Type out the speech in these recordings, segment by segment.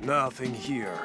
Nothing here.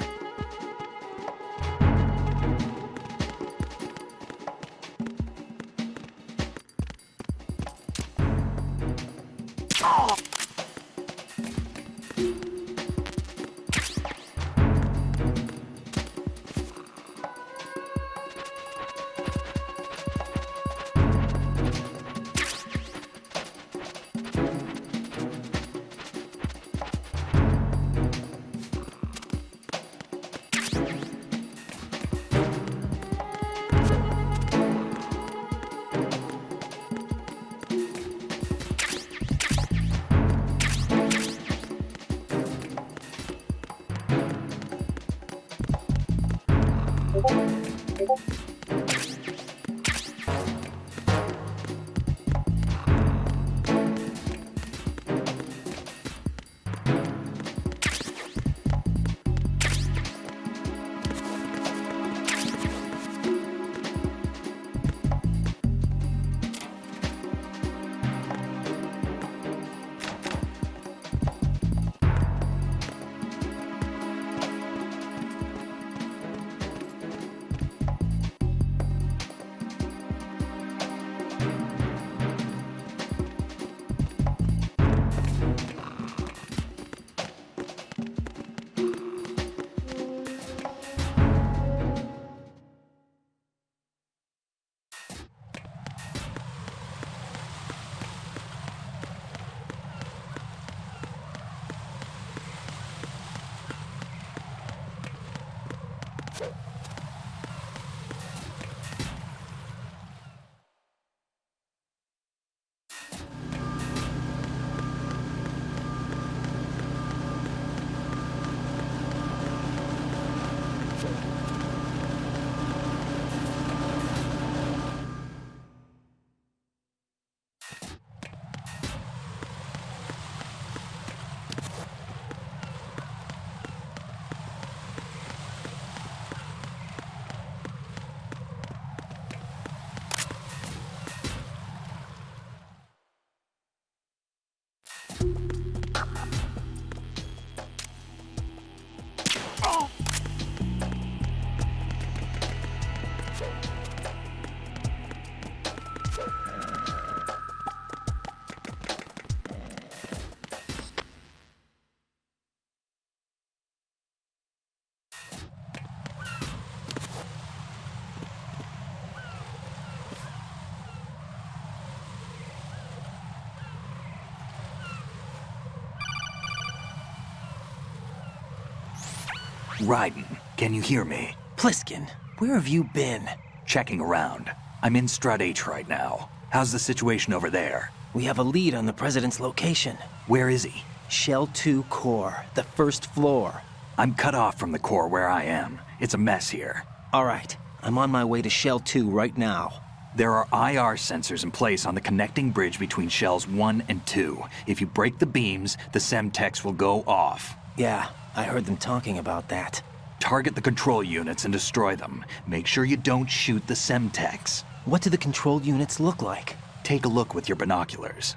Raiden, can you hear me? Pliskin, where have you been? Checking around. I'm in Strut H right now. How's the situation over there? We have a lead on the president's location. Where is he? Shell 2 core, the first floor. I'm cut off from the core where I am. It's a mess here. All right, I'm on my way to Shell 2 right now. There are IR sensors in place on the connecting bridge between Shells 1 and 2. If you break the beams, the Semtex will go off. Yeah, I heard them talking about that. Target the control units and destroy them. Make sure you don't shoot the Semtex. What do the control units look like? Take a look with your binoculars.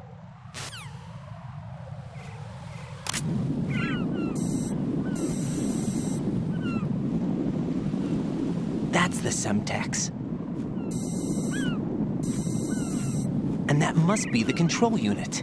That's the Semtex. And that must be the control unit.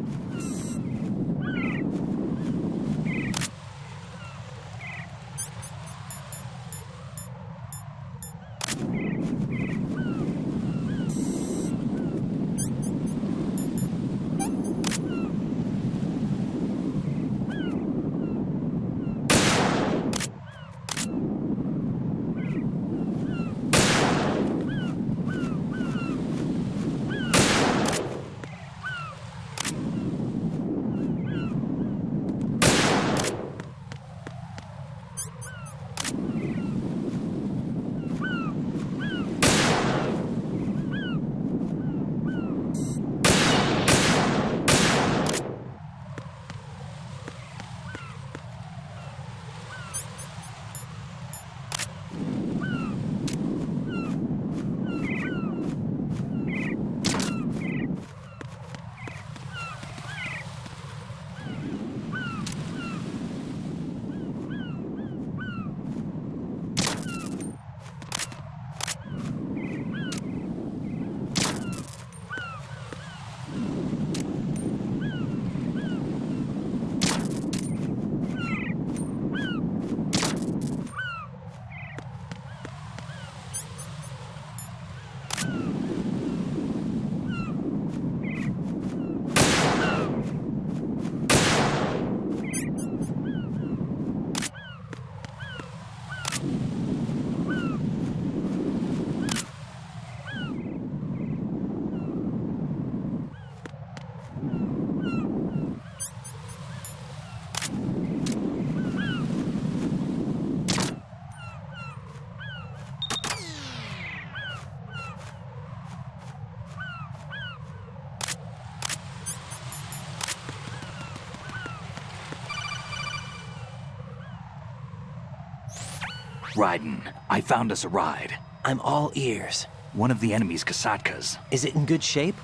Raiden, I found us a ride. I'm all ears. One of the enemy's Kasatkas. Is it in good shape?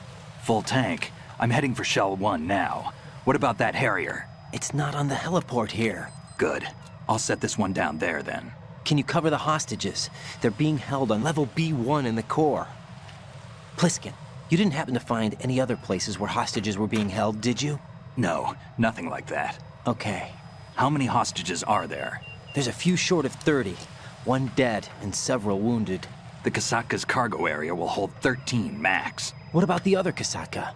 Full tank. I'm heading for Shell 1 now. What about that Harrier? It's not on the heliport here. Good. I'll set this one down there then. Can you cover the hostages? They're being held on level B1 in the core. Pliskin, you didn't happen to find any other places where hostages were being held, did you? No, nothing like that. Okay. How many hostages are there? There's a few short of 30. One dead and several wounded. The Kasatka's cargo area will hold 13 max. What about the other Kasaka?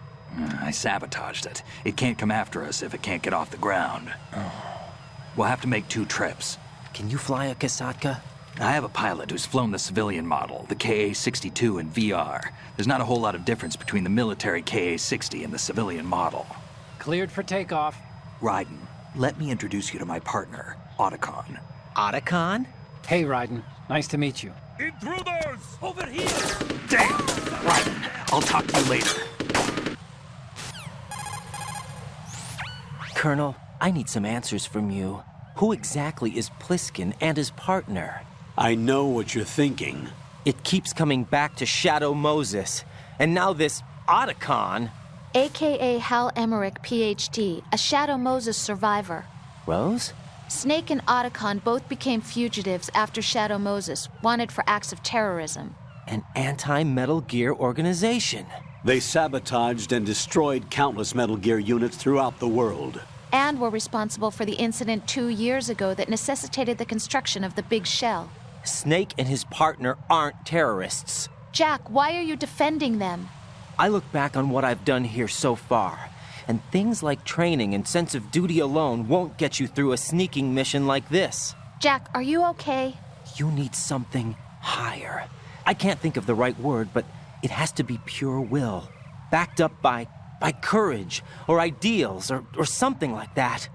I sabotaged it. It can't come after us if it can't get off the ground. We'll have to make 2 trips. Can you fly a Kasatka? I have a pilot who's flown the civilian model, the KA-62 in VR. There's not a whole lot of difference between the military KA-60 and the civilian model. Cleared for takeoff. Raiden, let me introduce you to my partner, Otacon. Otacon? Hey, Raiden. Nice to meet you. Intruders! Over here! Damn! Raiden, I'll talk to you later. Colonel, I need some answers from you. Who exactly is Pliskin and his partner? I know what you're thinking. It keeps coming back to Shadow Moses. And now this Otacon. AKA Hal Emmerich, PhD, a Shadow Moses survivor. Rose? Snake and Otacon both became fugitives after Shadow Moses, wanted for acts of terrorism. An anti-Metal Gear organization. They sabotaged and destroyed countless Metal Gear units throughout the world. And were responsible for the incident 2 years ago that necessitated the construction of the Big Shell. Snake and his partner aren't terrorists. Jack, why are you defending them? I look back on what I've done here so far, and things like training and sense of duty alone won't get you through a sneaking mission like this. Jack, are you okay? You need something higher. I can't think of the right word, but it has to be pure will, backed up by courage or ideals or something like that.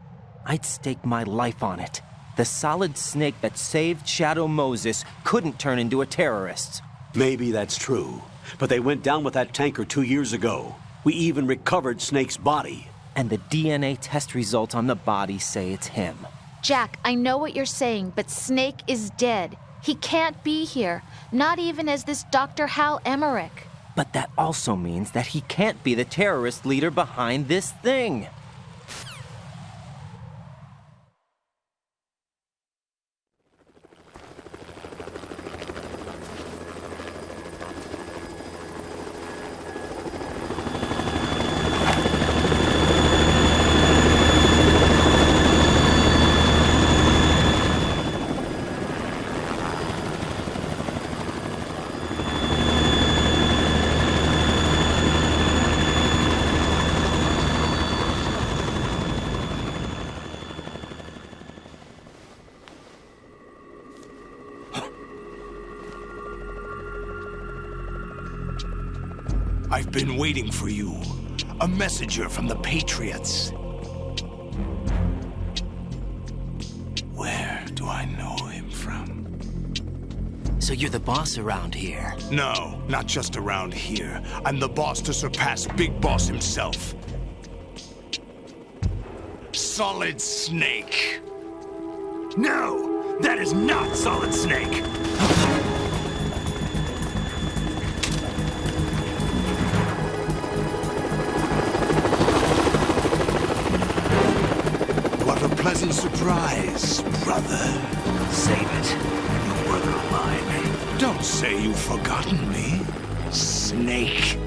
I'd stake my life on it. The solid snake that saved Shadow Moses couldn't turn into a terrorist. Maybe that's true, but they went down with that tanker 2 years ago. We even recovered Snake's body. And the DNA test results on the body say it's him. Jack, I know what you're saying, but Snake is dead. He can't be here, not even as this Dr. Hal Emmerich. But that also means that he can't be the terrorist leader behind this thing. I've been waiting for you. A messenger from the Patriots. Where do I know him from? So you're the boss around here? No, not just around here. I'm the boss to surpass Big Boss himself. Solid Snake. No! That is not Solid Snake! What a pleasant surprise, brother. Save it. You brother of mine. Don't say you've forgotten me, Snake.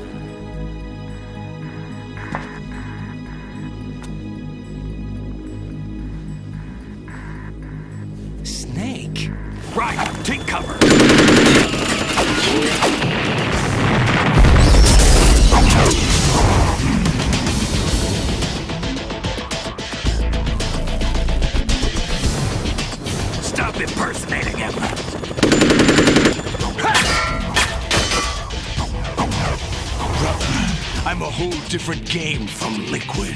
Snake? Right, take cover. Stop impersonating him. Brother, I'm a whole different game from Liquid.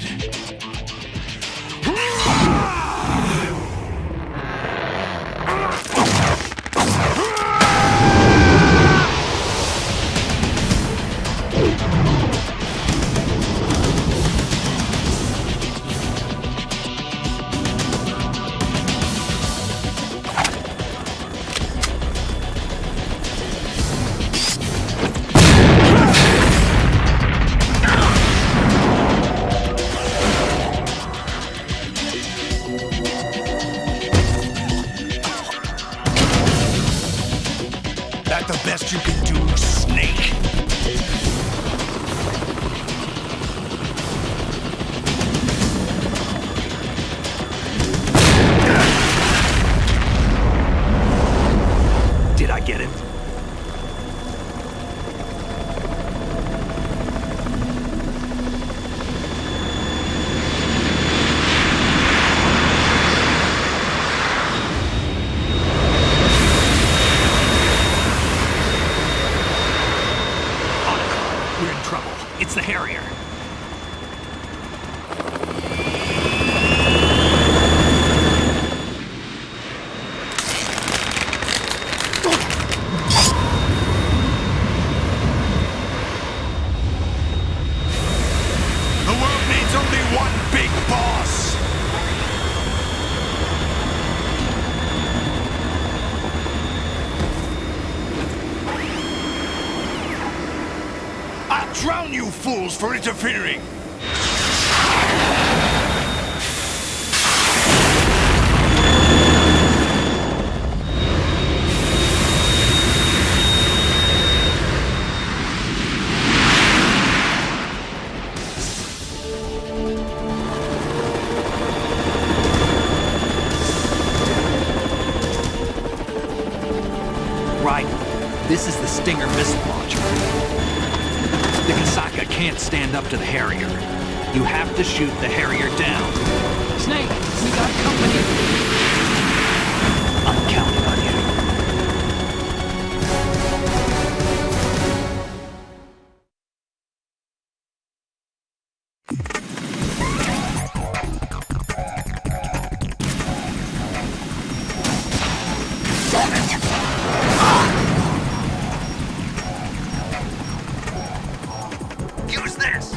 We're in trouble. It's the Harrier. The world needs only one big boss. I'll drown you fools for interfering. Right. This is the Stinger missile launcher. The Kasaka can't stand up to the Harrier. You have to shoot the Harrier down. Snake, we got company. I'm counting on you. Use this!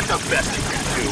the best you can do.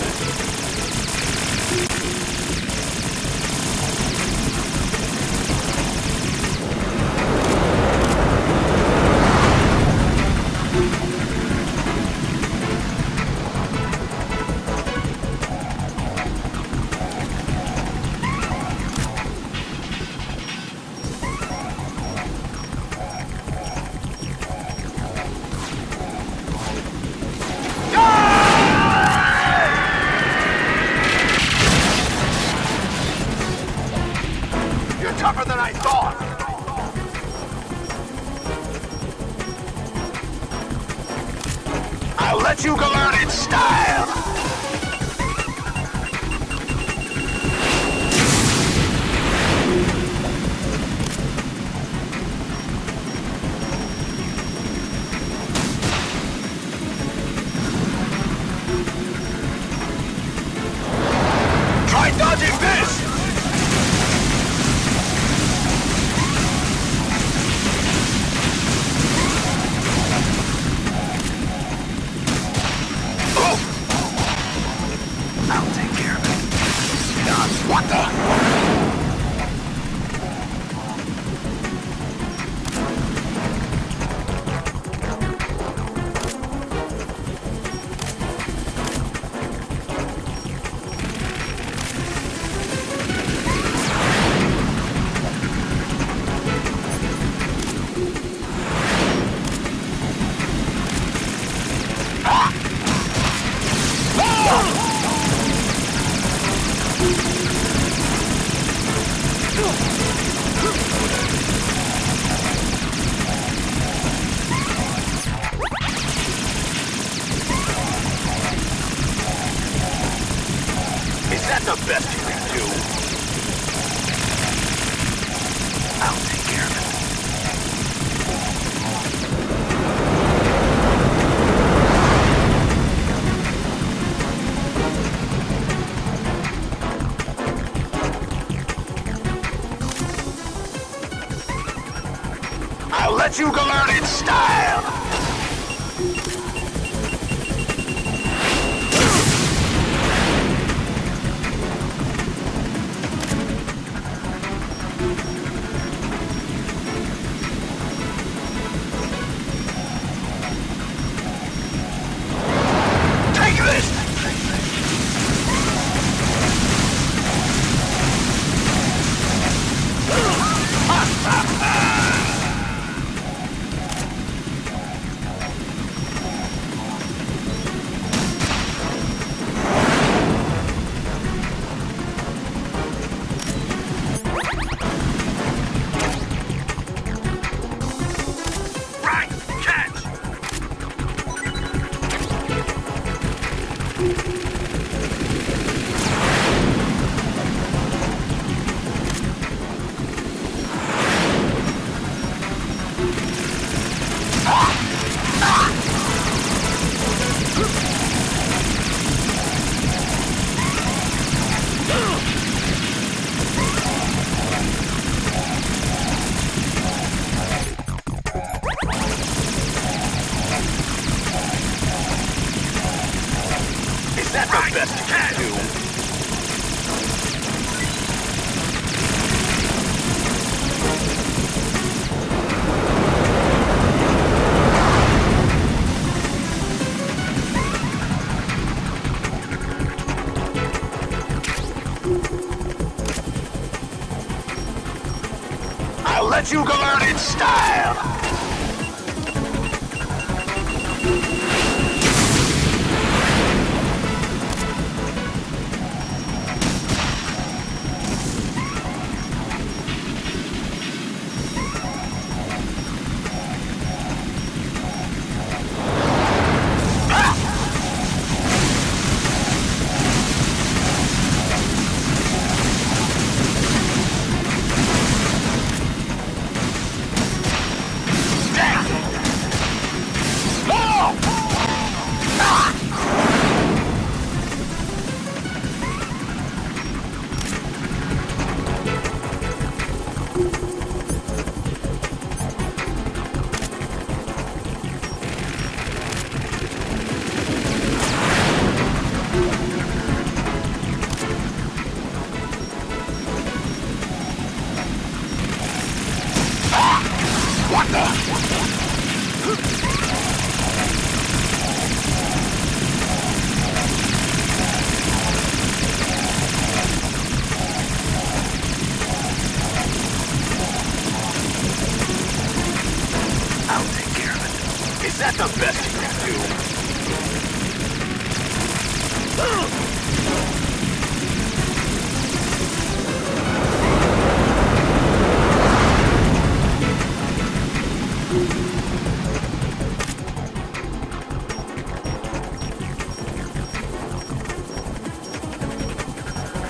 Tougher than I thought. I'll let you go out in style. Try dodging this. I'll let you go learn in style! Take this! Right, catch! Is that the best you can do? I'll let you go learn in style! What the? I'll take care of it. Is that the best you can do?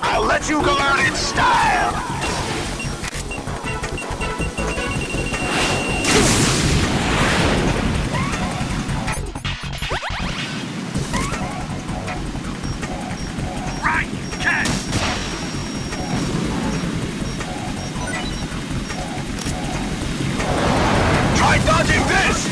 I'll let you go learn in style! Right, catch! Try dodging this!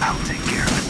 I'll take care of it.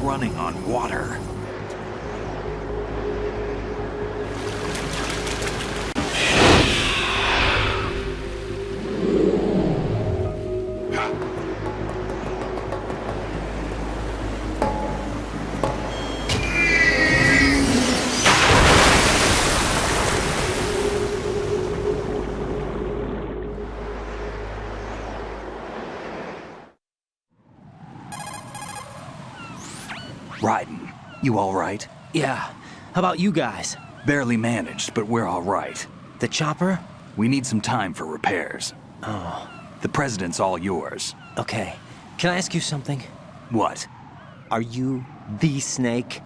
running on water. Raiden, you all right? Yeah. How about you guys? Barely managed, but we're all right. The chopper? We need some time for repairs. Oh. The president's all yours. Okay. Can I ask you something? What? Are you the Snake?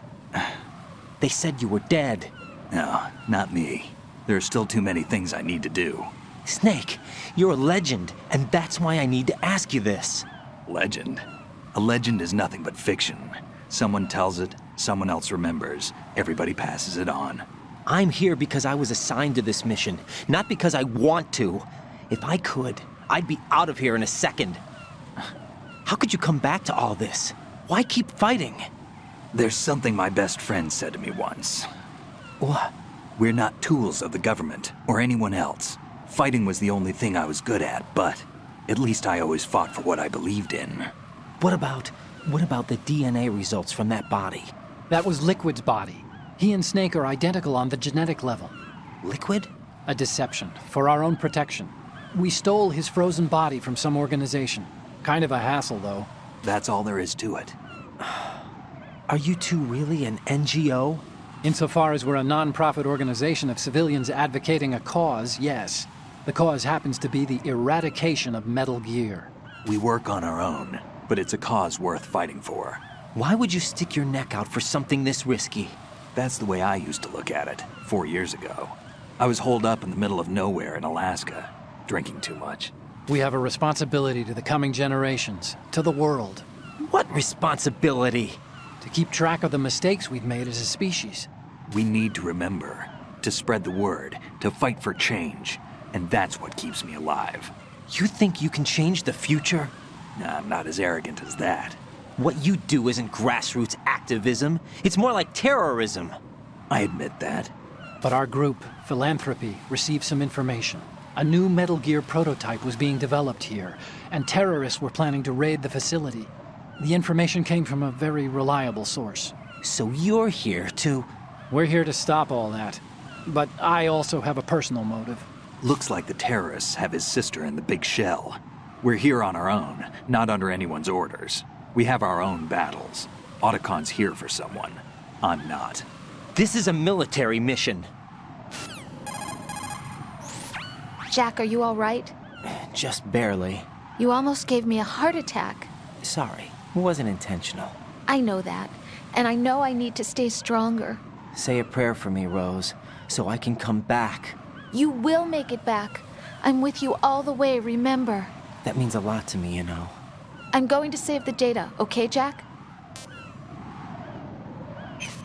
They said you were dead. No, not me. There are still too many things I need to do. Snake, you're a legend, and that's why I need to ask you this. Legend? A legend is nothing but fiction. Someone tells it, someone else remembers. Everybody passes it on. I'm here because I was assigned to this mission, not because I want to. If I could, I'd be out of here in a second. How could you come back to all this? Why keep fighting? There's something my best friend said to me once. What? We're not tools of the government or anyone else. Fighting was the only thing I was good at, but at least I always fought for what I believed in. What about the DNA results from that body? That was Liquid's body. He and Snake are identical on the genetic level. Liquid? A deception, for our own protection. We stole his frozen body from some organization. Kind of a hassle, though. That's all there is to it. Are you two really an NGO? Insofar as we're a non-profit organization of civilians advocating a cause, yes. The cause happens to be the eradication of Metal Gear. We work on our own, but it's a cause worth fighting for. Why would you stick your neck out for something this risky? That's the way I used to look at it, 4 years ago. I was holed up in the middle of nowhere in Alaska, drinking too much. We have a responsibility to the coming generations, to the world. What responsibility? To keep track of the mistakes we've made as a species. We need to remember, to spread the word, to fight for change, and that's what keeps me alive. You think you can change the future? Nah, I'm not as arrogant as that. What you do isn't grassroots activism. It's more like terrorism. I admit that. But our group, Philanthropy, received some information. A new Metal Gear prototype was being developed here, and terrorists were planning to raid the facility. The information came from a very reliable source. So you're here to... We're here to stop all that. But I also have a personal motive. Looks like the terrorists have his sister in the big shell. We're here on our own, not under anyone's orders. We have our own battles. Otacon's here for someone. I'm not. This is a military mission. Jack, are you all right? Just barely. You almost gave me a heart attack. Sorry, it wasn't intentional. I know that, and I know I need to stay stronger. Say a prayer for me, Rose, so I can come back. You will make it back. I'm with you all the way, remember. That means a lot to me, you know. I'm going to save the data, okay, Jack?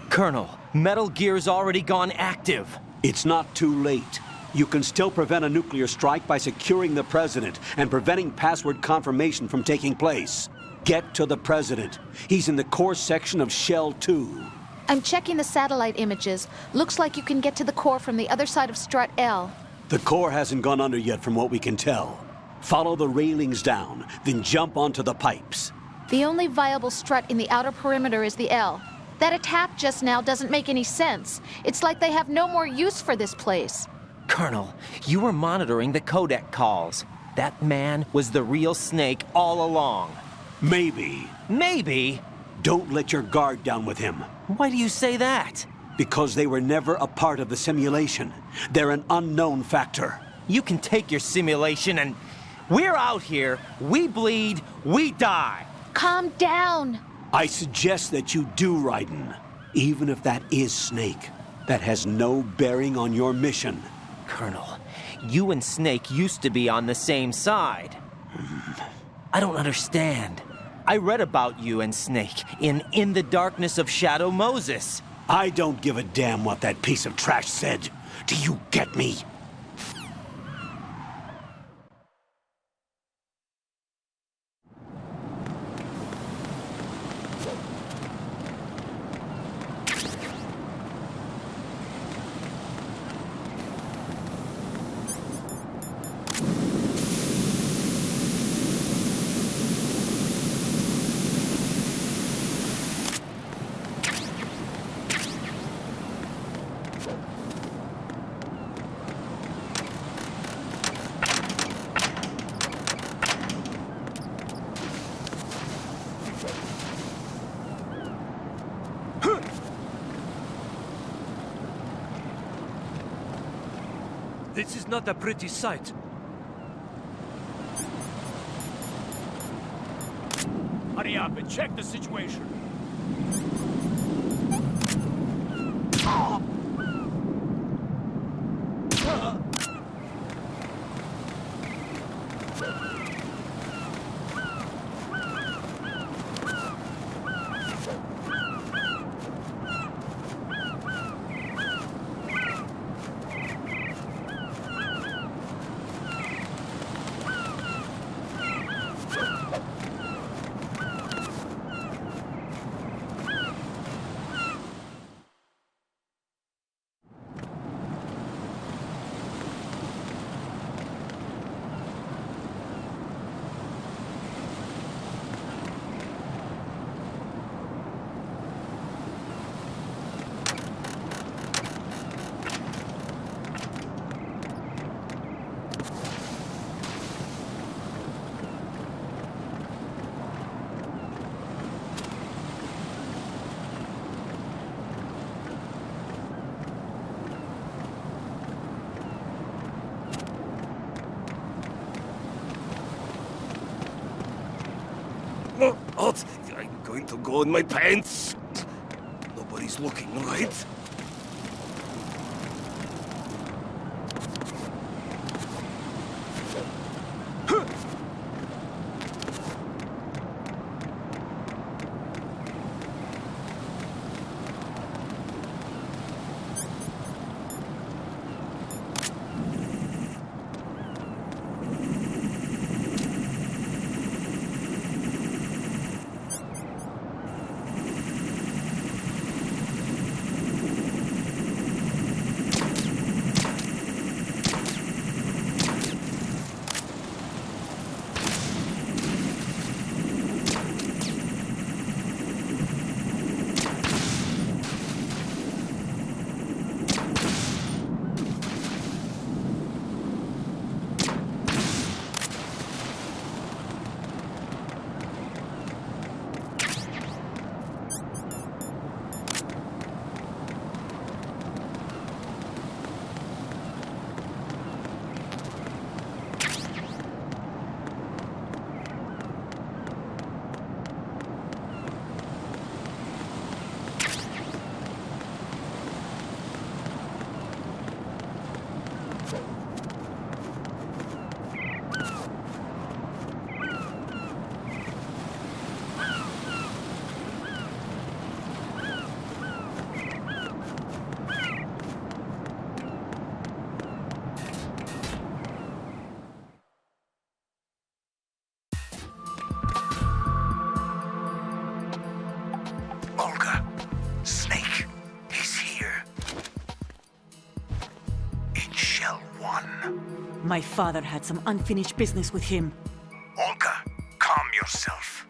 Colonel, Metal Gear's already gone active. It's not too late. You can still prevent a nuclear strike by securing the president and preventing password confirmation from taking place. Get to the president. He's in the core section of Shell 2. I'm checking the satellite images. Looks like you can get to the core from the other side of Strut L. The core hasn't gone under yet from what we can tell. Follow the railings down, then jump onto the pipes. The only viable strut in the outer perimeter is the L. That attack just now doesn't make any sense. It's like they have no more use for this place. Colonel, you were monitoring the codec calls. That man was the real Snake all along. Maybe. Maybe? Don't let your guard down with him. Why do you say that? Because they were never a part of the simulation. They're an unknown factor. You can take your simulation and... We're out here, we bleed, we die. Calm down. I suggest that you do, Raiden. Even if that is Snake, that has no bearing on your mission. Colonel, you and Snake used to be on the same side. I don't understand. I read about you and Snake in the Darkness of Shadow Moses. I don't give a damn what that piece of trash said. Do you get me? This is not a pretty sight. Hurry up and check the situation. What? I'm going to go in my pants. Nobody's looking, right? My father had some unfinished business with him. Olga, calm yourself.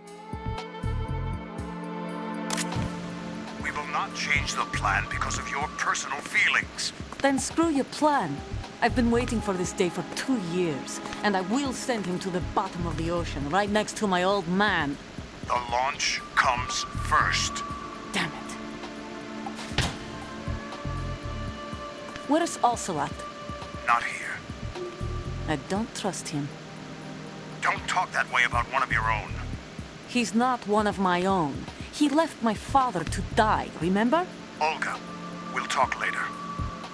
We will not change the plan because of your personal feelings. Then screw your plan. I've been waiting for this day for 2 years, and I will send him to the bottom of the ocean, right next to my old man. The launch comes first. Damn it. Where's Ocelot? Not here. I don't trust him. Don't talk that way about one of your own. He's not one of my own. He left my father to die, remember? Olga, we'll talk later.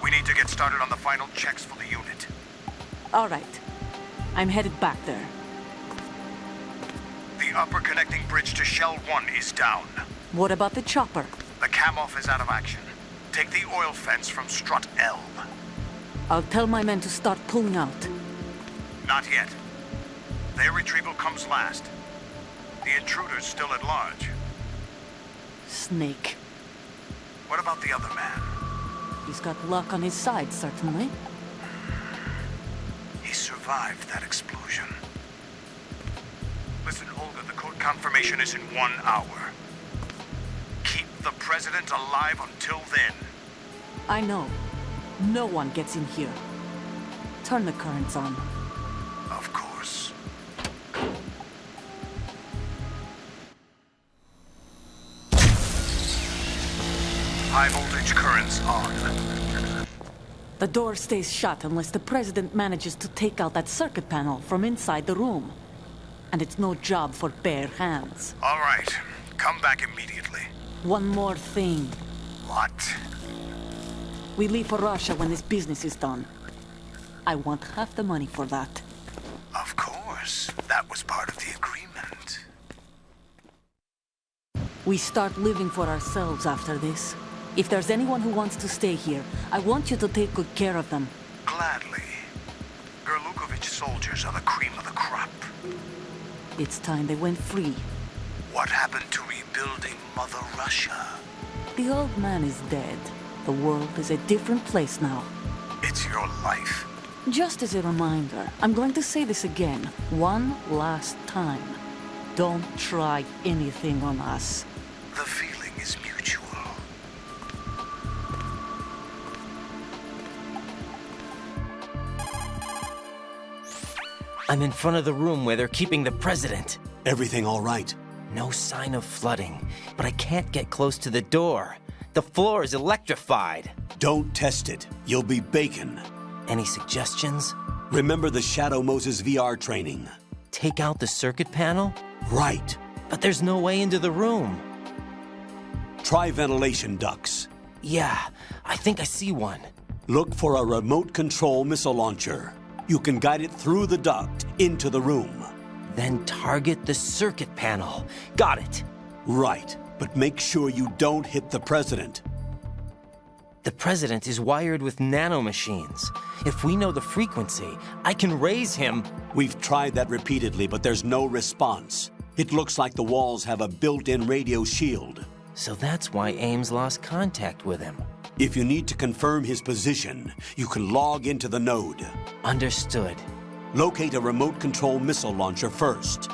We need to get started on the final checks for the unit. All right. I'm headed back there. The upper connecting bridge to Shell 1 is down. What about the chopper? The cam-off is out of action. Take the oil fence from strut L. I'll tell my men to start pulling out. Not yet. Their retrieval comes last. The intruder's still at large. Snake. What about the other man? He's got luck on his side, certainly. He survived that explosion. Listen, Olga, the code confirmation is in 1 hour. Keep the president alive until then. I know. No one gets in here. Turn the currents on. Of course. High voltage currents on. The door stays shut unless the president manages to take out that circuit panel from inside the room. And it's no job for bare hands. All right. Come back immediately. One more thing. What? We leave for Russia when this business is done. I want half the money for that. Of course. That was part of the agreement. We start living for ourselves after this. If there's anyone who wants to stay here, I want you to take good care of them. Gladly. Gerlukovich soldiers are the cream of the crop. It's time they went free. What happened to rebuilding Mother Russia? The old man is dead. The world is a different place now. It's your life. Just as a reminder, I'm going to say this again, one last time. Don't try anything on us. The feeling is mutual. I'm in front of the room where they're keeping the president. Everything all right? No sign of flooding, but I can't get close to the door. The floor is electrified. Don't test it. You'll be bacon. Any suggestions? Remember the Shadow Moses VR training. Take out the circuit panel? Right. But there's no way into the room. Try ventilation ducts. Yeah, I think I see one. Look for a remote control missile launcher. You can guide it through the duct into the room. Then target the circuit panel. Got it. Right, but make sure you don't hit the president. The president is wired with nanomachines. If we know the frequency, I can raise him. We've tried that repeatedly, but there's no response. It looks like the walls have a built-in radio shield. So that's why Ames lost contact with him. If you need to confirm his position, you can log into the node. Understood. Locate a remote control missile launcher first.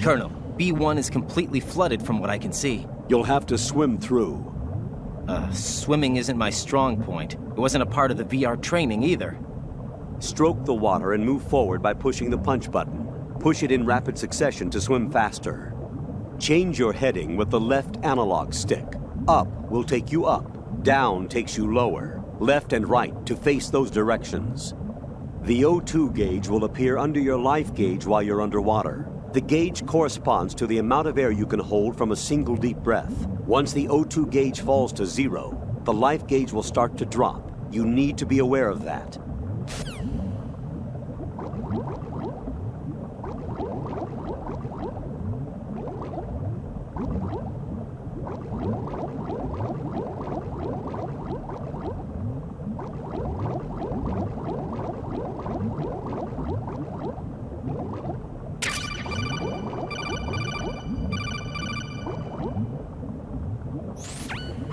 Colonel, B1 is completely flooded from what I can see. You'll have to swim through. Swimming isn't my strong point. It wasn't a part of the VR training either. Stroke the water and move forward by pushing the punch button. Push it in rapid succession to swim faster. Change your heading with the left analog stick. Up will take you up. Down takes you lower. Left and right to face those directions. The O2 gauge will appear under your life gauge while you're underwater. The gauge corresponds to the amount of air you can hold from a single deep breath. Once the O2 gauge falls to 0, the life gauge will start to drop. You need to be aware of that.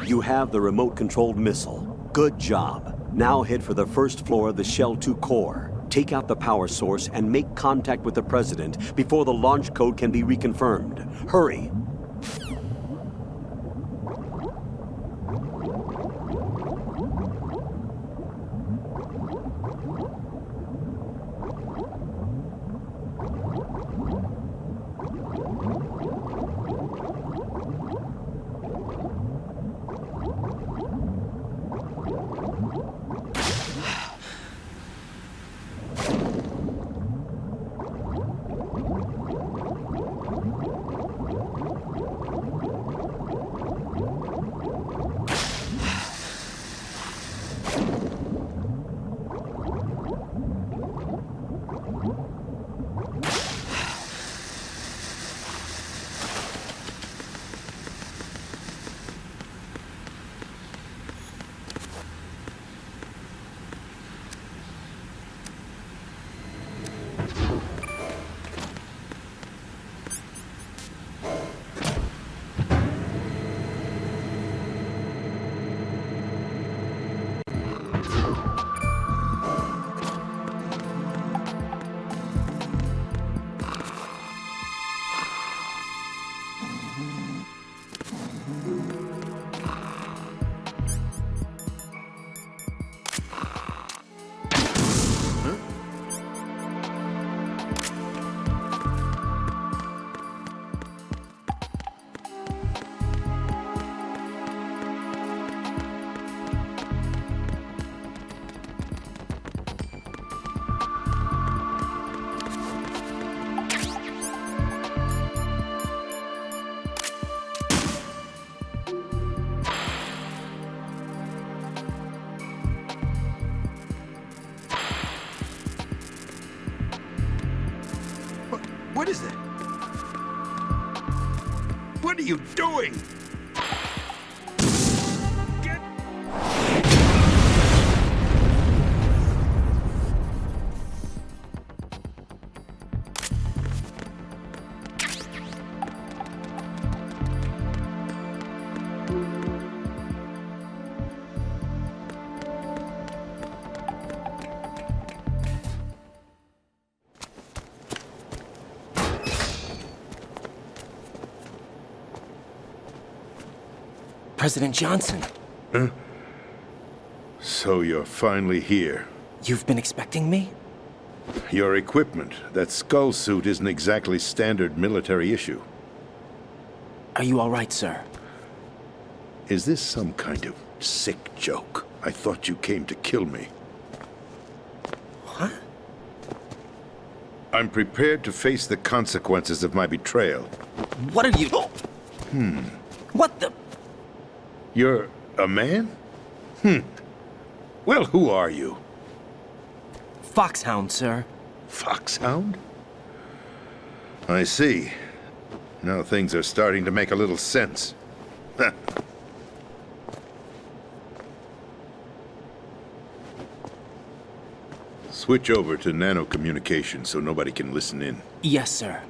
You have the remote-controlled missile. Good job. Now head for the first floor of the Shell 2 core. take out the power source and make contact with the president before the launch code can be reconfirmed. Hurry. What is it? What are you doing? Get... President Johnson. Huh? So you're finally here. You've been expecting me? Your equipment, that skull suit isn't exactly standard military issue. Are you all right, sir? Is this some kind of sick joke? I thought you came to kill me. What? I'm prepared to face the consequences of my betrayal. What are you... What the... You're a man? Well, who are you? Foxhound, sir. Foxhound? I see. Now things are starting to make a little sense. Switch over to nano-communication so nobody can listen in. Yes, sir.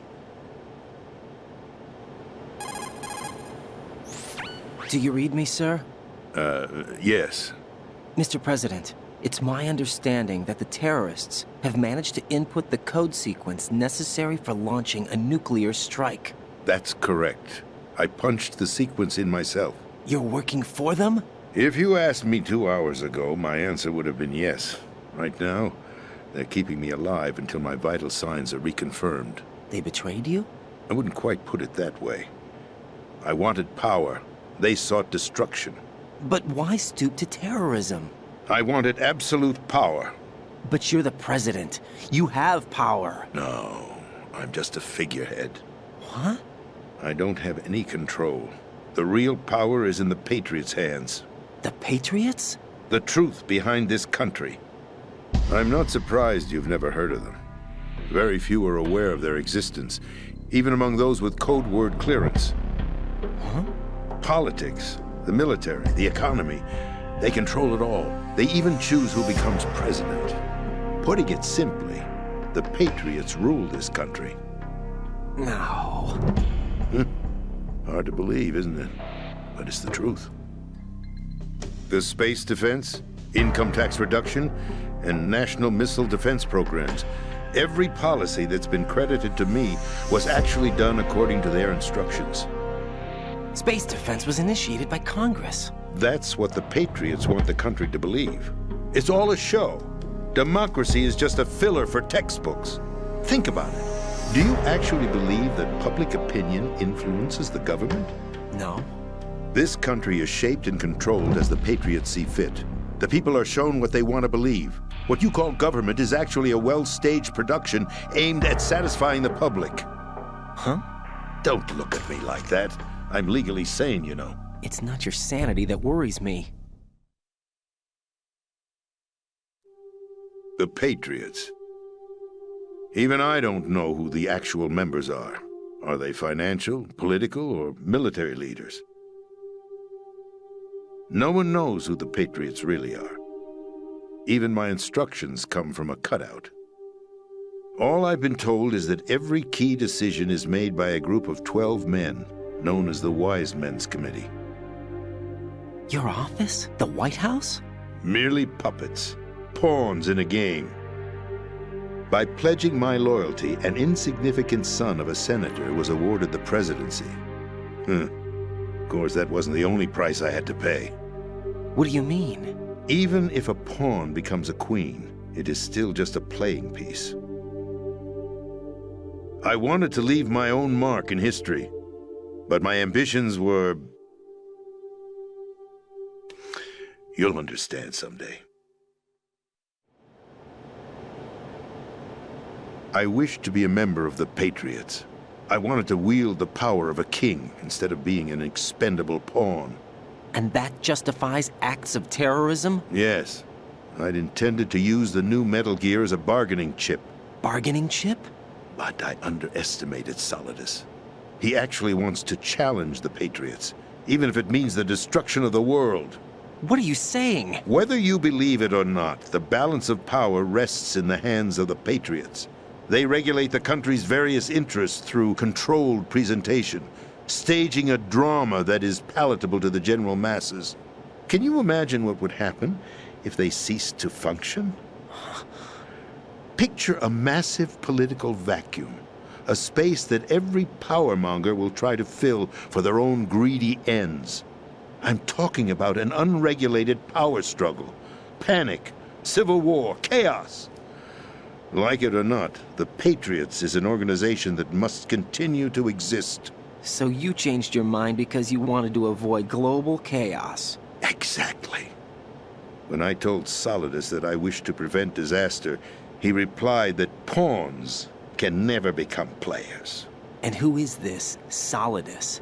Do you read me, sir? Yes. Mr. President, it's my understanding that the terrorists have managed to input the code sequence necessary for launching a nuclear strike. That's correct. I punched the sequence in myself. You're working for them? If you asked me 2 hours ago, my answer would have been yes. Right now, they're keeping me alive until my vital signs are reconfirmed. They betrayed you? I wouldn't quite put it that way. I wanted power. They sought destruction. But why stoop to terrorism? I wanted absolute power. But you're the president. You have power. No, I'm just a figurehead. What? I don't have any control. The real power is in the Patriots' hands. The Patriots? The truth behind this country. I'm not surprised you've never heard of them. Very few are aware of their existence, even among those with code word clearance. Huh? Politics, the military, the economy, they control it all. They even choose who becomes president. Putting it simply, the Patriots rule this country. No. Hard to believe, isn't it? But it's the truth. The space defense, income tax reduction, and national missile defense programs. Every policy that's been credited to me was actually done according to their instructions. Space defense was initiated by Congress. That's what the Patriots want the country to believe. It's all a show. Democracy is just a filler for textbooks. Think about it. Do you actually believe that public opinion influences the government? No. This country is shaped and controlled as the Patriots see fit. The people are shown what they want to believe. What you call government is actually a well-staged production aimed at satisfying the public. Huh? Don't look at me like that. I'm legally sane, you know. It's not your sanity that worries me. The Patriots. Even I don't know who the actual members are. Are they financial, political, or military leaders? No one knows who the Patriots really are. Even my instructions come from a cutout. All I've been told is that every key decision is made by a group of 12 men, known as the Wise Men's Committee. Your office? The White House? Merely puppets, pawns in a game. By pledging my loyalty, an insignificant son of a senator was awarded the presidency. Of course, that wasn't the only price I had to pay. What do you mean? Even if a pawn becomes a queen, it is still just a playing piece. I wanted to leave my own mark in history, but my ambitions were... You'll understand someday. I wished to be a member of the Patriots. I wanted to wield the power of a king instead of being an expendable pawn. And that justifies acts of terrorism? Yes. I'd intended to use the new Metal Gear as a bargaining chip. Bargaining chip? But I underestimated Solidus. He actually wants to challenge the Patriots, even if it means the destruction of the world. What are you saying? Whether you believe it or not, the balance of power rests in the hands of the Patriots. They regulate the country's various interests through controlled presentation, staging a drama that is palatable to the general masses. Can you imagine what would happen if they ceased to function? Picture a massive political vacuum, a space that every powermonger will try to fill for their own greedy ends. I'm talking about an unregulated power struggle, panic, civil war, chaos. Like it or not, the Patriots is an organization that must continue to exist. So you changed your mind because you wanted to avoid global chaos. Exactly. When I told Solidus that I wished to prevent disaster, he replied that pawns can never become players. And who is this Solidus?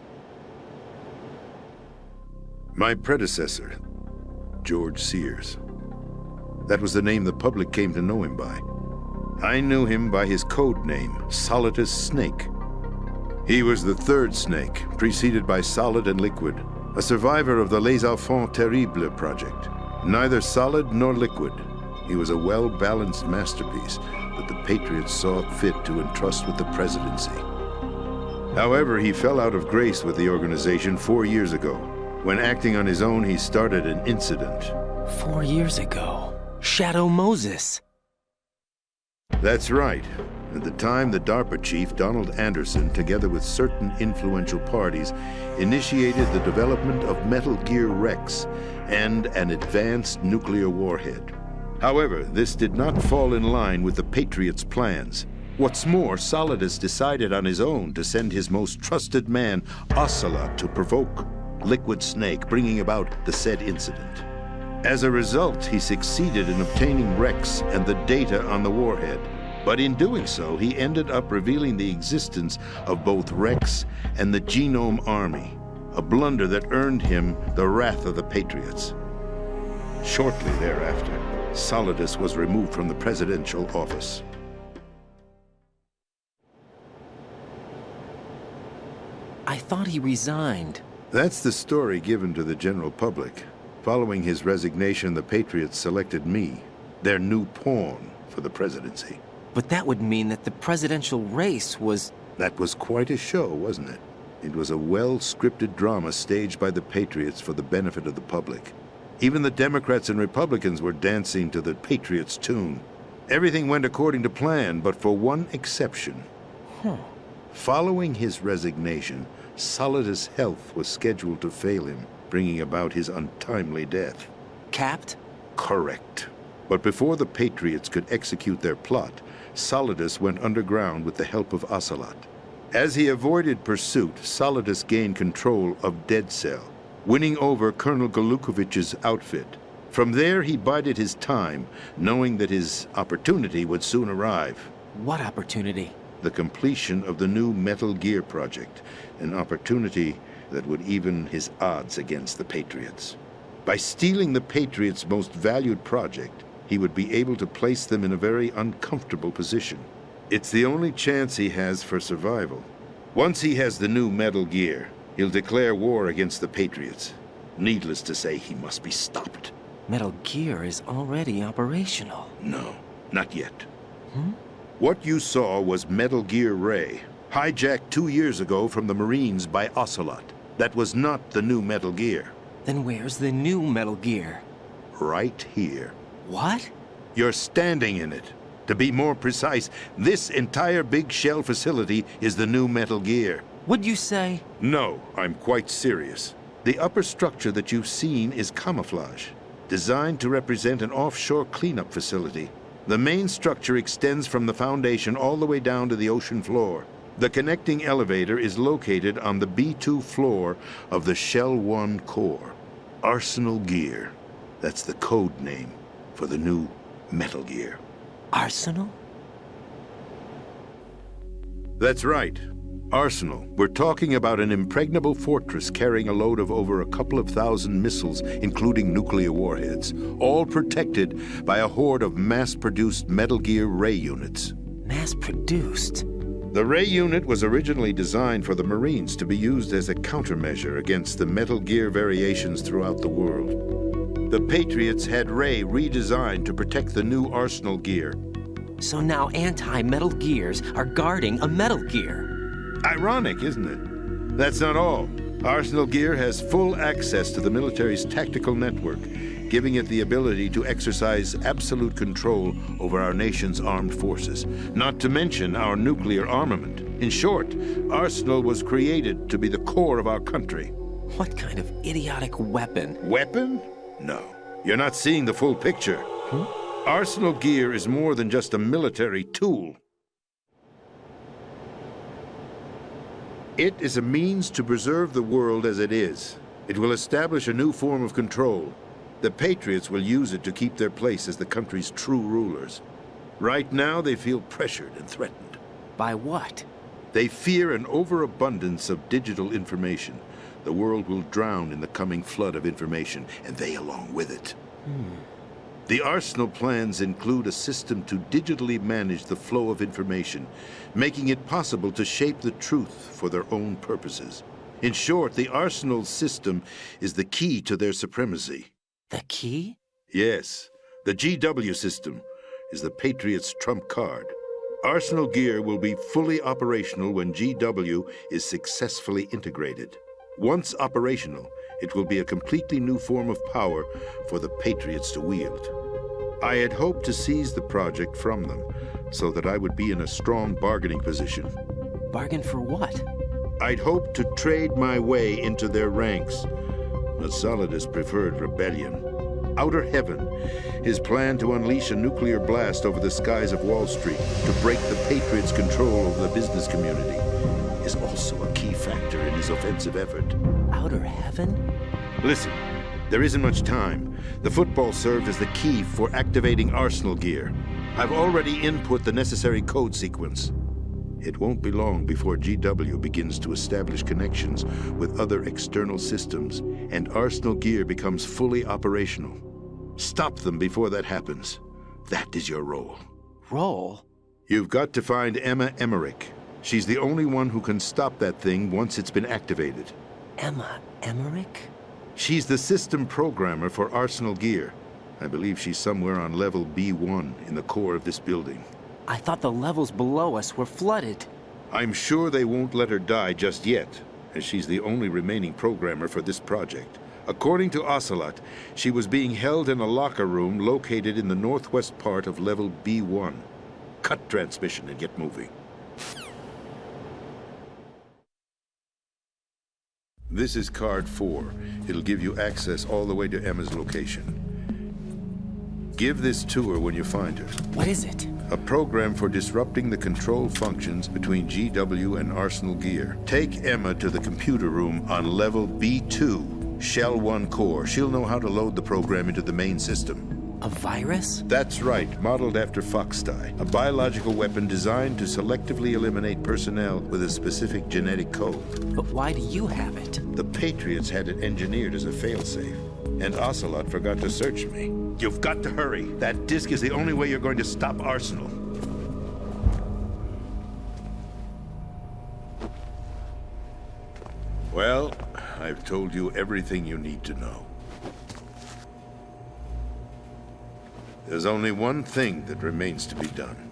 My predecessor, George Sears. That was the name the public came to know him by. I knew him by his code name, Solidus Snake. He was the third snake, preceded by Solid and Liquid, a survivor of the Les Enfants Terribles project. Neither solid nor liquid, he was a well-balanced masterpiece that the Patriots saw fit to entrust with the presidency. However, he fell out of grace with the organization 4 years ago. When acting on his own, he started an incident. 4 years ago? Shadow Moses. That's right. At the time, the DARPA chief, Donald Anderson, together with certain influential parties, initiated the development of Metal Gear Rex and an advanced nuclear warhead. However, this did not fall in line with the Patriots' plans. What's more, Solidus decided on his own to send his most trusted man, Ocelot, to provoke Liquid Snake, bringing about the said incident. As a result, he succeeded in obtaining Rex and the data on the warhead. But in doing so, he ended up revealing the existence of both Rex and the Genome Army, a blunder that earned him the wrath of the Patriots. Shortly thereafter, Solidus was removed from the presidential office. I thought he resigned. That's the story given to the general public. Following his resignation, the Patriots selected me, their new pawn, for the presidency. But that would mean that the presidential race was... That was quite a show, wasn't it? It was a well-scripted drama staged by the Patriots for the benefit of the public. Even the Democrats and Republicans were dancing to the Patriots' tune. Everything went according to plan, but for one exception. Following his resignation, Solidus' health was scheduled to fail him, bringing about his untimely death. Capped? Correct. But before the Patriots could execute their plot, Solidus went underground with the help of Ocelot. As he avoided pursuit, Solidus gained control of Dead Cell, winning over Colonel Golukovich's outfit. From there, he bided his time, knowing that his opportunity would soon arrive. What opportunity? The completion of the new Metal Gear project, an opportunity that would even his odds against the Patriots. By stealing the Patriots' most valued project, he would be able to place them in a very uncomfortable position. It's the only chance he has for survival. Once he has the new Metal Gear, he'll declare war against the Patriots. Needless to say, he must be stopped. Metal Gear is already operational. No, not yet. What you saw was Metal Gear Ray, hijacked 2 years ago from the Marines by Ocelot. That was not the new Metal Gear. Then where's the new Metal Gear? Right here. What? You're standing in it. To be more precise, this entire big shell facility is the new Metal Gear. What'd you say? No, I'm quite serious. The upper structure that you've seen is camouflage, designed to represent an offshore cleanup facility. The main structure extends from the foundation all the way down to the ocean floor. The connecting elevator is located on the B2 floor of the Shell 1 core. Arsenal Gear. That's the code name for the new Metal Gear. Arsenal? That's right. Arsenal. We're talking about an impregnable fortress carrying a load of over a couple of thousand missiles, including nuclear warheads, all protected by a horde of mass-produced Metal Gear Ray units. Mass-produced? The Ray unit was originally designed for the Marines to be used as a countermeasure against the Metal Gear variations throughout the world. The Patriots had Ray redesigned to protect the new Arsenal Gear. So now anti-Metal Gears are guarding a Metal Gear. Ironic, isn't it? That's not all. Arsenal Gear has full access to the military's tactical network, giving it the ability to exercise absolute control over our nation's armed forces, not to mention our nuclear armament. In short, Arsenal was created to be the core of our country. What kind of idiotic weapon? Weapon? No. You're not seeing the full picture. Arsenal Gear is more than just a military tool. It is a means to preserve the world as it is. It will establish a new form of control. The Patriots will use it to keep their place as the country's true rulers. Right now, they feel pressured and threatened. By what? They fear an overabundance of digital information. The world will drown in the coming flood of information, and they along with it. The Arsenal plans include a system to digitally manage the flow of information, making it possible to shape the truth for their own purposes. In short, the Arsenal system is the key to their supremacy. The key? Yes. The GW system is the Patriots' trump card. Arsenal Gear will be fully operational when GW is successfully integrated. Once operational, it will be a completely new form of power for the Patriots to wield. I had hoped to seize the project from them so that I would be in a strong bargaining position. Bargain for what? I'd hoped to trade my way into their ranks, but Solidus preferred rebellion. Outer Heaven, his plan to unleash a nuclear blast over the skies of Wall Street to break the Patriots' control over the business community, is also a key factor in his offensive effort. Outer Heaven? Listen, there isn't much time. The football served as the key for activating Arsenal Gear. I've already input the necessary code sequence. It won't be long before GW begins to establish connections with other external systems, and Arsenal Gear becomes fully operational. Stop them before that happens. That is your role. Role? You've got to find Emma Emmerich. She's the only one who can stop that thing once it's been activated. Emma Emmerich? She's the system programmer for Arsenal Gear. I believe she's somewhere on level B1 in the core of this building. I thought the levels below us were flooded. I'm sure they won't let her die just yet, as she's the only remaining programmer for this project. According to Ocelot, she was being held in a locker room located in the northwest part of level B1. Cut transmission and get moving. This is card 4. It'll give you access all the way to Emma's location. Give this to her when you find her. What is it? A program for disrupting the control functions between GW and Arsenal Gear. Take Emma to the computer room on level B2, Shell 1 core. She'll know how to load the program into the main system. A virus? That's right, modeled after Foxdie, a biological weapon designed to selectively eliminate personnel with a specific genetic code. But why do you have it? The Patriots had it engineered as a failsafe, and Ocelot forgot to search me. You've got to hurry. That disk is the only way you're going to stop Arsenal. Well, I've told you everything you need to know. There's only one thing that remains to be done.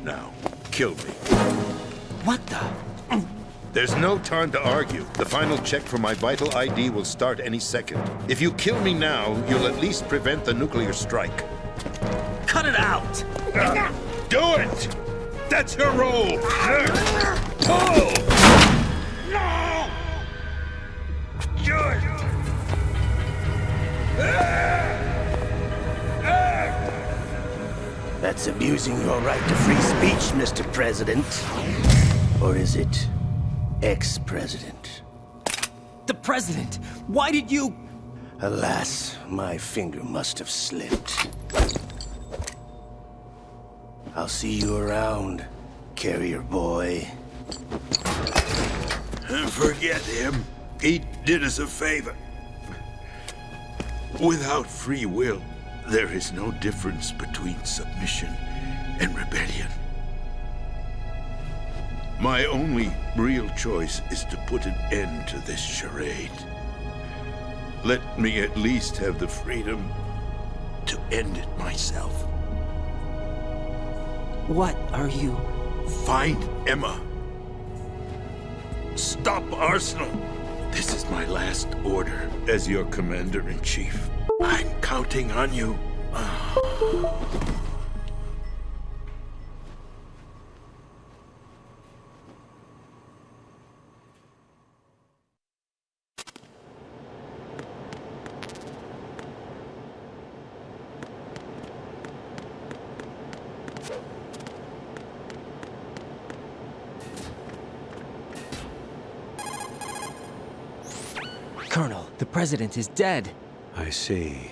Now, kill me. What the? There's no time to argue. The final check for my vital ID will start any second. If you kill me now, you'll at least prevent the nuclear strike. Cut it out! Do it! That's your role! Pull! No! Do it! That's abusing your right to free speech, Mr. President. Or is it ex-president? The president! Why did you... Alas, my finger must have slipped. I'll see you around, carrier boy. Forget him. He did us a favor. Without free will, there is no difference between submission and rebellion. My only real choice is to put an end to this charade. Let me at least have the freedom to end it myself. What are you... Find Emma. Stop Arsenal. This is my last order as your commander-in-chief. I'm counting on you. Colonel, the president is dead. I see.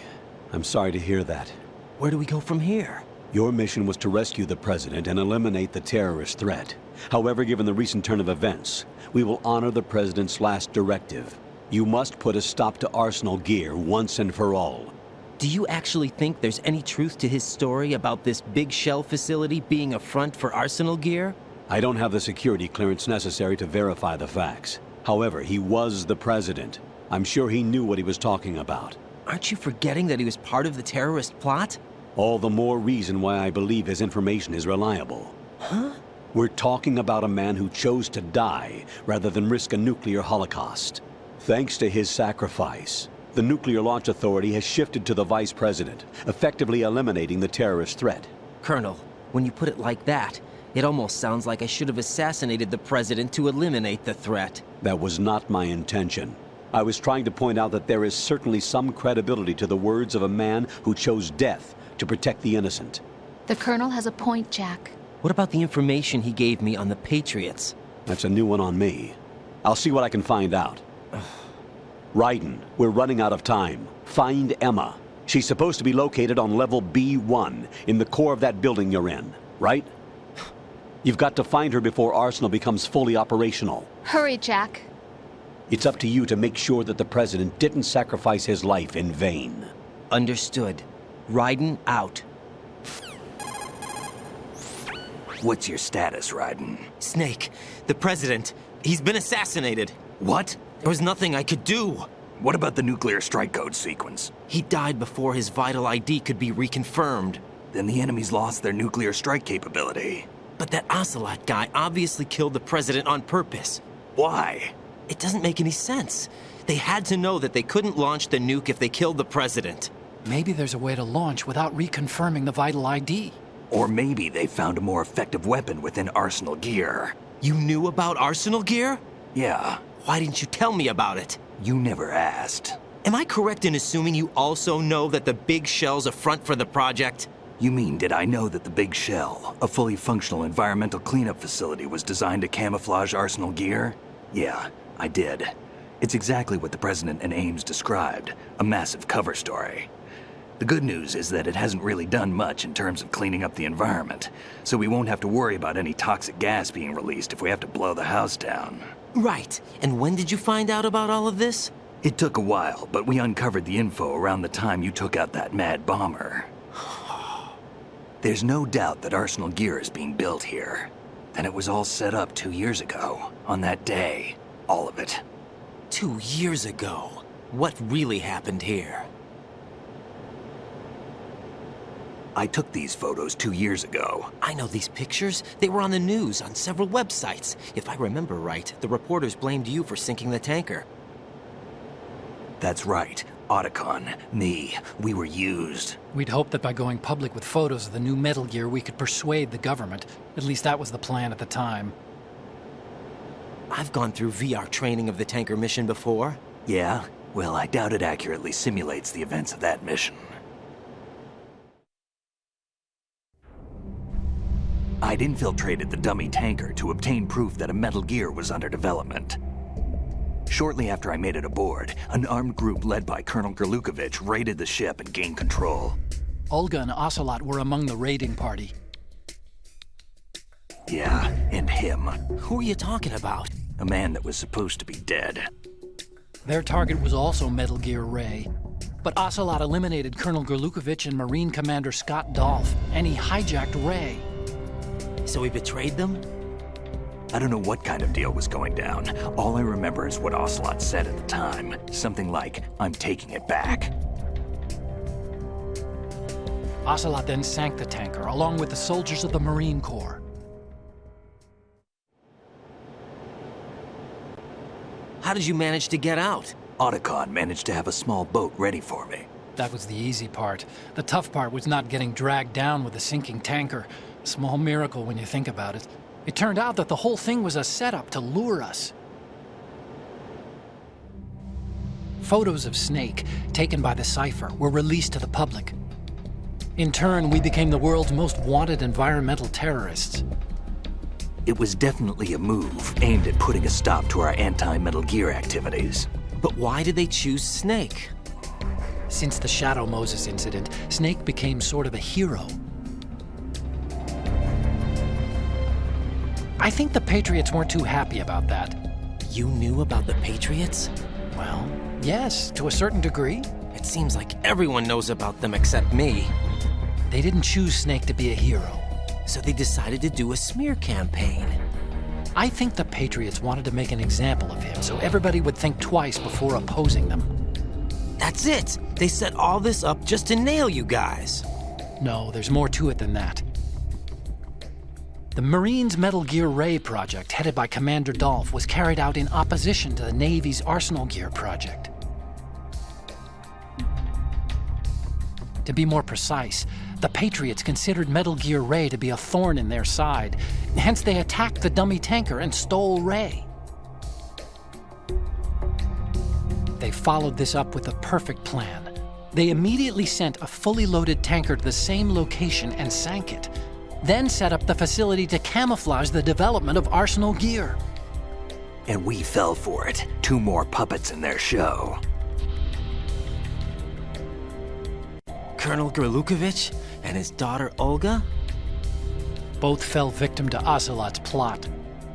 I'm sorry to hear that. Where do we go from here? Your mission was to rescue the president and eliminate the terrorist threat. However, given the recent turn of events, we will honor the president's last directive. You must put a stop to Arsenal Gear once and for all. Do you actually think there's any truth to his story about this big shell facility being a front for Arsenal Gear? I don't have the security clearance necessary to verify the facts. However, he was the president. I'm sure he knew what he was talking about. Aren't you forgetting that he was part of the terrorist plot? All the more reason why I believe his information is reliable. Huh? We're talking about a man who chose to die rather than risk a nuclear holocaust. Thanks to his sacrifice, the Nuclear Launch Authority has shifted to the vice president, effectively eliminating the terrorist threat. Colonel, when you put it like that, it almost sounds like I should have assassinated the president to eliminate the threat. That was not my intention. I was trying to point out that there is certainly some credibility to the words of a man who chose death to protect the innocent. The Colonel has a point, Jack. What about the information he gave me on the Patriots? That's a new one on me. I'll see what I can find out. Raiden, we're running out of time. Find Emma. She's supposed to be located on level B1, in the core of that building you're in, right? You've got to find her before Arsenal becomes fully operational. Hurry, Jack. It's up to you to make sure that the president didn't sacrifice his life in vain. Understood. Raiden out. What's your status, Raiden? Snake, the president, he's been assassinated. What? There was nothing I could do. What about the nuclear strike code sequence? He died before his vital ID could be reconfirmed. Then the enemy's lost their nuclear strike capability. But that Ocelot guy obviously killed the president on purpose. Why? It doesn't make any sense. They had to know that they couldn't launch the nuke if they killed the president. Maybe there's a way to launch without reconfirming the vital ID. Or maybe they found a more effective weapon within Arsenal gear. You knew about Arsenal gear? Yeah. Why didn't you tell me about it? You never asked. Am I correct in assuming you also know that the big shell's a front for the project? You mean, did I know that the Big Shell, a fully functional environmental cleanup facility, was designed to camouflage Arsenal gear? Yeah, I did. It's exactly what the President and Ames described, a massive cover story. The good news is that it hasn't really done much in terms of cleaning up the environment, so we won't have to worry about any toxic gas being released if we have to blow the house down. Right. And when did you find out about all of this? It took a while, but we uncovered the info around the time you took out that mad bomber. There's no doubt that Arsenal gear is being built here. And it was all set up 2 years ago, on that day. All of it. 2 years ago? What really happened here? I took these photos 2 years ago. I know these pictures. They were on the news, on several websites. If I remember right, the reporters blamed you for sinking the tanker. That's right. Otacon, me, we were used. We'd hoped that by going public with photos of the new Metal Gear, we could persuade the government. At least that was the plan at the time. I've gone through VR training of the tanker mission before. Yeah? Well, I doubt it accurately simulates the events of that mission. I'd infiltrated the dummy tanker to obtain proof that a Metal Gear was under development. Shortly after I made it aboard, an armed group led by Colonel Gerlukovich raided the ship and gained control. Olga and Ocelot were among the raiding party. Yeah, and him. Who are you talking about? A man that was supposed to be dead. Their target was also Metal Gear Ray. But Ocelot eliminated Colonel Gerlukovich and Marine Commander Scott Dolph, and he hijacked Ray. So he betrayed them? I don't know what kind of deal was going down. All I remember is what Ocelot said at the time. Something like, I'm taking it back. Ocelot then sank the tanker, along with the soldiers of the Marine Corps. How did you manage to get out? Otacon managed to have a small boat ready for me. That was the easy part. The tough part was not getting dragged down with the sinking tanker. A small miracle when you think about it. It turned out that the whole thing was a setup to lure us. Photos of Snake, taken by the Cypher, were released to the public. In turn, we became the world's most wanted environmental terrorists. It was definitely a move aimed at putting a stop to our anti-Metal Gear activities. But why did they choose Snake? Since the Shadow Moses incident, Snake became sort of a hero. I think the Patriots weren't too happy about that. You knew about the Patriots? Well, yes, to a certain degree. It seems like everyone knows about them except me. They didn't choose Snake to be a hero. So they decided to do a smear campaign. I think the Patriots wanted to make an example of him so everybody would think twice before opposing them. That's it! They set all this up just to nail you guys. No, there's more to it than that. The Marines' Metal Gear Ray project, headed by Commander Dolph, was carried out in opposition to the Navy's Arsenal Gear project. To be more precise, the Patriots considered Metal Gear Ray to be a thorn in their side. Hence, they attacked the dummy tanker and stole Ray. They followed this up with a perfect plan. They immediately sent a fully loaded tanker to the same location and sank it. Then set up the facility to camouflage the development of Arsenal Gear. And we fell for it. 2 more puppets in their show. Colonel Gerlukovich and his daughter Olga? Both fell victim to Ocelot's plot.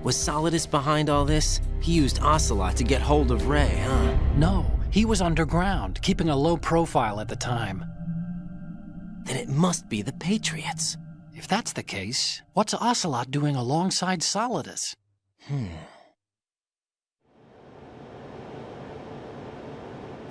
Was Solidus behind all this? He used Ocelot to get hold of Ray, huh? No, he was underground, keeping a low profile at the time. Then it must be the Patriots. If that's the case, what's Ocelot doing alongside Solidus?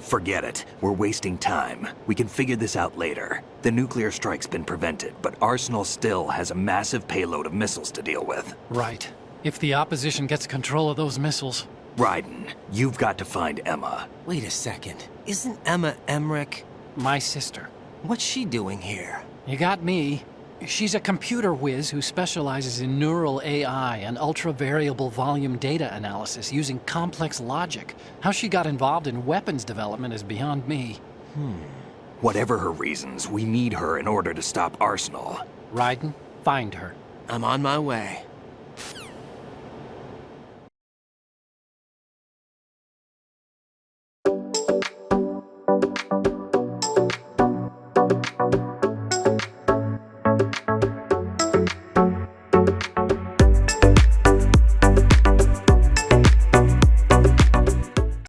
Forget it. We're wasting time. We can figure this out later. The nuclear strike's been prevented, but Arsenal still has a massive payload of missiles to deal with. Right. If the opposition gets control of those missiles... Raiden, you've got to find Emma. Wait a second. Isn't Emma Emmerich? My sister. What's she doing here? You got me. She's a computer whiz who specializes in neural AI and ultra-variable volume data analysis using complex logic. How she got involved in weapons development is beyond me. Whatever her reasons, we need her in order to stop Arsenal. Raiden, find her. I'm on my way.